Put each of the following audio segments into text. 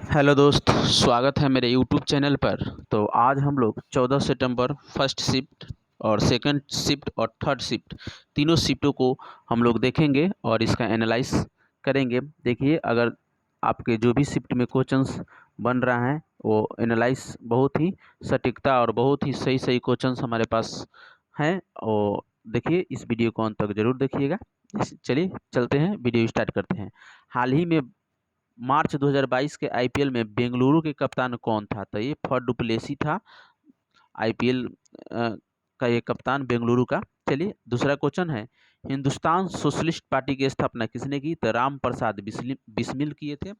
Hello दोस्त, स्वागत है मेरे यूट्यूब चैनल पर। तो आज हम लोग 14 सितंबर फर्स्ट शिफ्ट और सेकंड शिफ्ट और थर्ड शिफ्ट तीनों शिफ्टों को हम लोग देखेंगे और इसका एनालाइज करेंगे। देखिए, अगर आपके जो भी शिफ्ट में क्वेश्चंस बन रहा है वो एनालाइज बहुत ही सटीकता और बहुत ही सही सही क्वेश्चंस हमारे पास हैं। और देखिए, इस वीडियो को अंत तक जरूर देखिएगा। चलिए चलते हैं, वीडियो स्टार्ट करते हैं। हाल ही में मार्च 2022 के आईपीएल में बेंगलुरु के कप्तान कौन था? तो ये फर डुप्लेसी था, आईपीएल का ये कप्तान बेंगलुरु का। चलिए, दूसरा क्वेश्चन है, हिंदुस्तान सोशलिस्ट पार्टी की स्थापना किसने की? तो राम प्रसाद बिस्मिल किए थे।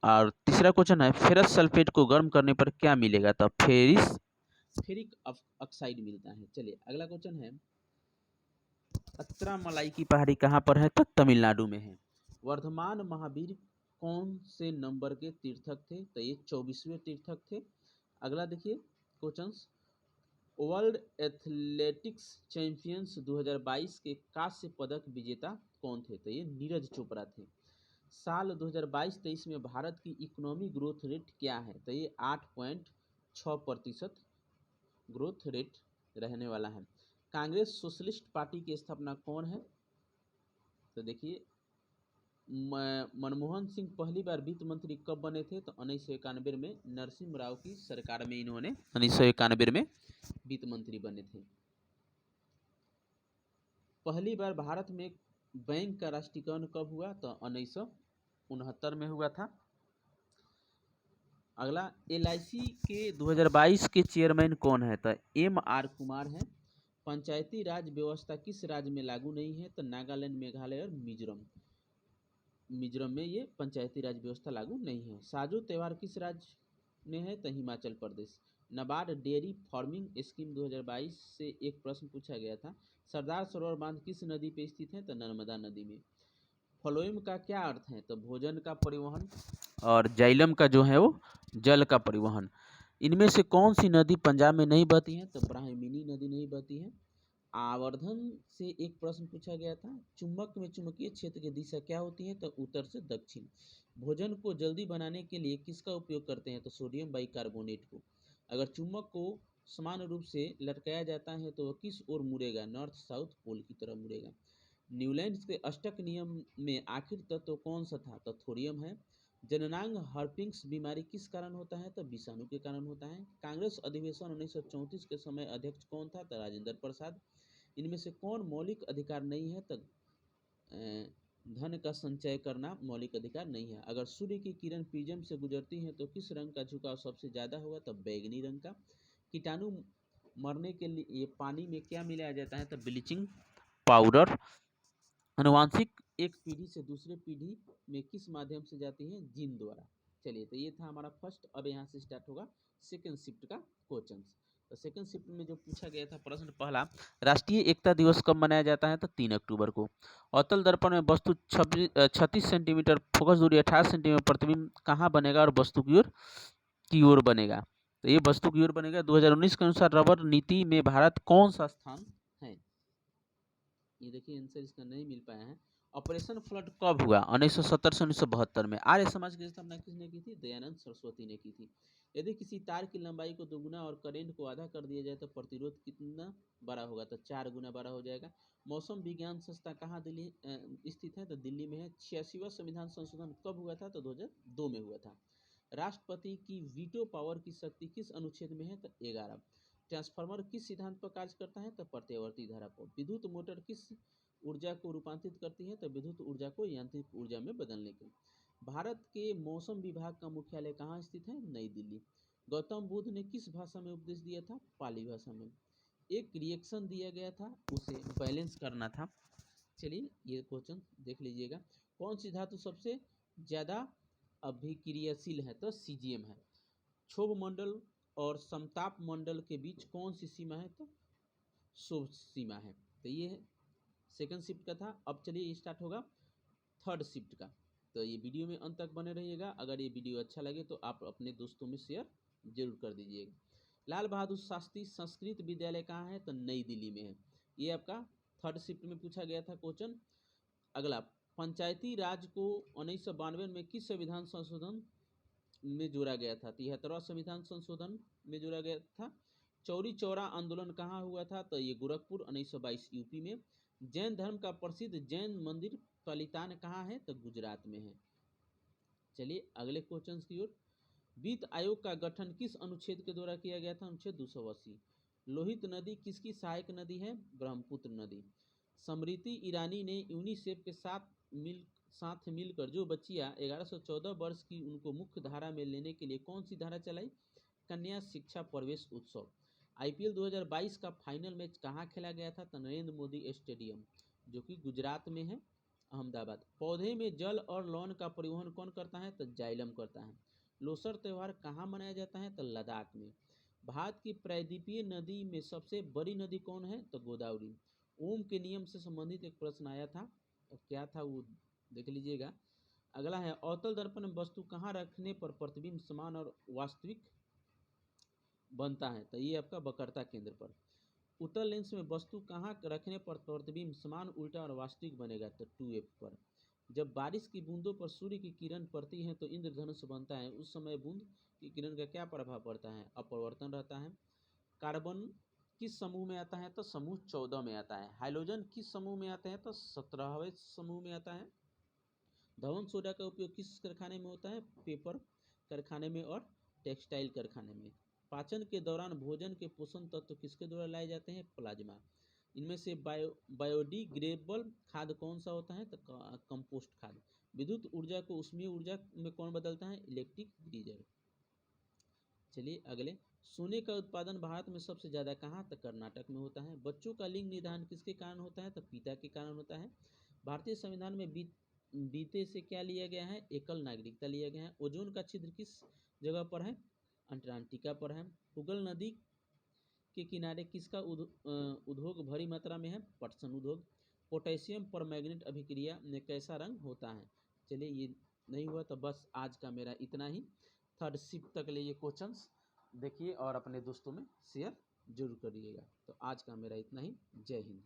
और तीसरा क्वेश्चन है, फेरस सल्फेट को गर्म करने पर क्या मिलेगा? तो फेरिक ऑक्साइड मिलता है। चलिए, अगला क्वेश्चन है, अत्तरामलाई की पहाड़ी कहाँ पर है? तो तमिलनाडु में है। वर्धमान महावीर कौन से नंबर के तीर्थक थे? तो ये 24वें तीर्थक थे। अगला देखिए क्वेश्चन, वर्ल्ड एथलेटिक्स चैंपियंस 2022 के कांस्य पदक विजेता कौन थे? तो ये नीरज चोपड़ा थे। साल 2022-23 में भारत की इकोनॉमी ग्रोथ रेट क्या है? तो ये 8.6% ग्रोथ रेट रहने वाला है। कांग्रेस सोशलिस्ट पार्टी की स्थापना कौन है? तो देखिए, मनमोहन सिंह पहली बार वित्त मंत्री कब बने थे? तो 1991 में नरसिम्हा राव की सरकार में इन्होंने 1991 में वित्त मंत्री बने थे। पहली बार भारत में बैंक का राष्ट्रीयकरण कब हुआ? तो 1969 में हुआ था। अगला, एलआईसी के 2022 के चेयरमैन कौन है? तो एम.आर. कुमार है। पंचायती राज व्यवस्था किस राज्य में लागू नहीं है? तो नागालैंड, मेघालय और मिजोरम में ये पंचायती राज व्यवस्था लागू नहीं है। साजो त्यौहार किस राज्य में है? तो Himachal Pradesh. NABARD dairy farming scheme 2022 से एक प्रश्न पूछा गया था। सरदार सरोवर बांध किस नदी पे स्थित है? तो नर्मदा नदी में। फ्लोएम का क्या अर्थ है? तो भोजन का परिवहन। और जाइलम का जो है वो जल का परिवहन। इनमें से कौन सी नदी पंजाब में नहीं बहती है? तो ब्राह्मणी नदी नहीं बहती है। आवर्धन से एक प्रश्न पूछा गया था, चुंबक में चुंबकीय क्षेत्र की दिशा क्या होती है? तो उत्तर से दक्षिण। भोजन को जल्दी बनाने के लिए किसका उपयोग करते हैं? तो सोडियम बाइकार्बोनेट को। अगर चुंबक को समान रूप से लटकाया जाता है तो वह किस ओर मुड़ेगा? नॉर्थ साउथ पोल की तरफ मुड़ेगा। न्यूलैंड के अष्टक नियम में आखिरी तत्व कौन सा था? तो थोरियम है। जननांग हर्पिंग्स बीमारी किस कारण होता है? तो विषाणु के कारण होता है। कांग्रेस अधिवेशन 1934 के समय अध्यक्ष कौन था? तो राजेंद्र प्रसाद। इनमें से कौन मौलिक अधिकार नहीं है? तो धन का संचय करना मौलिक अधिकार नहीं है। अगर सूर्य की किरण प्रिज्म से गुजरती है तो किस रंग का झुकाव सबसे ज्यादा होगा? तो बैगनी रंग का। कीटाणु मरने के लिए पानी में क्या मिलाया जाता है? तो ब्लीचिंग पाउडर। अनुवांशिक एक पीढ़ी से दूसरे पीढ़ी में किस माध्यम से जाती है? जीन द्वारा। चलिए, तो ये था हमारा फर्स्ट। अब यहाँ से स्टार्ट होगा सेकंड शिफ्ट का क्वेश्चन। तो सेकंड शिफ्ट में जो पूछा गया था प्रश्न पहला, राष्ट्रीय एकता दिवस कब मनाया जाता है? तो 3 अक्टूबर को। अवतल दर्पण में वस्तु 36 सेंटीमीटर, फोकस दूरी 18 सेंटीमीटर, प्रतिबिंब कहाँ बनेगा और वस्तु की ओर बनेगा? तो ये वस्तु की ओर बनेगा। 2019 के अनुसार रबर नीति में भारत कौन सा स्थान है? ये देखिए, आंसर इसका नहीं मिल पाया है। ऑपरेशन फ्लड कब हुआ? 1970 से 1972 में। आर्य समाज की स्थापना किसने की थी? दयानंद सरस्वती ने की थी। यदि किसी तार की लंबाई को दोगुना और करंट को आधा कर दिया जाए तो प्रतिरोध कितना बड़ा होगा? तो 4 गुना बड़ा हो जाएगा। मौसम विज्ञान संस्था कहाँ दिल्ली स्थित है? तो दिल्ली में है। 86वां संविधान संशोधन कब हुआ था? तो 2002 में हुआ था। राष्ट्रपति की वीटो पावर की शक्ति किस अनुच्छेद में है? तो 11। ट्रांसफार्मर किस सिद्धांत पर कार्य करता है? तो प्रत्यावर्ती धारा पर। विद्युत मोटर किस ऊर्जा को रूपांतरित करती है? तो विद्युत ऊर्जा को यांत्रिक ऊर्जा में बदलने के। भारत के मौसम विभाग का मुख्यालय कहाँ स्थित है? नई दिल्ली। गौतम बुद्ध ने किस भाषा में उपदेश दिया था? पाली भाषा में। एक रिएक्शन दिया गया था, उसे बैलेंस करना था। चलिए, ये क्वेश्चन देख लीजिएगा। कौन सी धातु सबसे ज्यादा अभिक्रियाशील है? तो सीजियम है। क्षोभ मंडल और समताप मंडल के बीच कौन सी सीमा है? तो शुभ सीमा है। तो ये सेकंड शिफ्ट का था। अब चलिए स्टार्ट होगा थर्ड शिफ्ट का। तो ये वीडियो में अंत तक बने रहिएगा। अगर ये वीडियो अच्छा लगे तो आप अपने दोस्तों में शेयर जरूर कर दीजिएगा। लाल बहादुर शास्त्री संस्कृत विद्यालय कहाँ है? तो नई दिल्ली में है। ये आपका थर्ड शिफ्ट में पूछा गया था क्वेश्चन। अगला, पंचायती राज को 1992 में किस संविधान संशोधन में जोड़ा गया था? 73वां संविधान संशोधन में जोड़ा गया था। चौरी चौरा आंदोलन कहाँ हुआ था? तो ये गोरखपुर 1922 यूपी में। जैन धर्म का प्रसिद्ध जैन मंदिर पलितान कहाँ है? तो गुजरात में है। चलिए अगले क्वेश्चन की ओर। वित्त आयोग का गठन किस अनुच्छेद के द्वारा किया गया था? अनुच्छेद 280। लोहित नदी किसकी सहायक नदी है? ब्रह्मपुत्र नदी। स्मृति ईरानी ने यूनिसेफ के साथ मिलकर जो बच्चियां 11 से 14 वर्ष की उनको मुख्य धारा में लेने के लिए कौन सी धारा चलाई? कन्या शिक्षा प्रवेश उत्सव। आईपीएल 2022 का फाइनल मैच कहाँ खेला गया था? तो नरेंद्र मोदी स्टेडियम, जो कि गुजरात में है, अहमदाबाद। पौधे में जल और लौन का परिवहन कौन करता है? तो जाइलम करता है। लोसर त्यौहार कहाँ मनाया जाता है? तो लद्दाख में। भारत की प्रायद्वीपीय नदी में सबसे बड़ी नदी कौन है? तो गोदावरी। ओम के नियम से संबंधित एक प्रश्न आया था, तो क्या था वो देख लीजिएगा। अगला है, अवतल दर्पण में वस्तु कहाँ रखने पर प्रतिबिंब समान और वास्तविक बनता है? तो ये आपका वक्रता केंद्र पर। उत्तल लेंस में वस्तु कहाँ रखने पर प्रतिबिंब समान, उल्टा और वास्तविक बनेगा? तो 2F पर। जब बारिश की बूंदों पर सूर्य की किरण पड़ती है तो इंद्रधनुष बनता है। उस समय बूंद की किरण का क्या प्रभाव पड़ता है? अपवर्तन रहता है। कार्बन किस समूह में आता है? तो समूह 14 में आता है। हाइड्रोजन किस समूह में आता है? तो 17वें समूह में आता है। धवन सोडा का उपयोग किस कारखाने में होता है? पेपर कारखाने में और टेक्सटाइल कारखाने में। पाचन के दौरान भोजन के पोषण तत्व किसके द्वारा लाए जाते हैं? प्लाज्मा। इनमें से बायोडिग्रेडेबल खाद कौन सा होता है? तो कंपोस्ट खाद। विद्युत ऊर्जा को ऊष्मीय ऊर्जा में कौन बदलता है? Electric geyser. चलिए अगले, सोने का उत्पादन भारत में सबसे ज़्यादा कहाँ? तो कर्नाटक में होता है। बच्चों का लिंग निर्धारण किसके कारण होता है? तो पिता के कारण होता है। भारतीय संविधान में बीते से क्या लिया गया है? एकल नागरिकता लिया गया है। ओजोन का छिद्र किस जगह पर है? अंटार्कटिका पर है। पुगल नदी के किनारे किसका उद्योग भारी मात्रा में है? पटसन उद्योग। पोटेशियम पर मैग्नेट अभिक्रिया में कैसा रंग होता है? चलिए ये नहीं हुआ तो बस आज का मेरा इतना ही। थर्ड शिफ्ट तक ले ये क्वेश्चंस देखिए और अपने दोस्तों में शेयर जरूर करिएगा। तो आज का मेरा इतना ही। जय हिंद।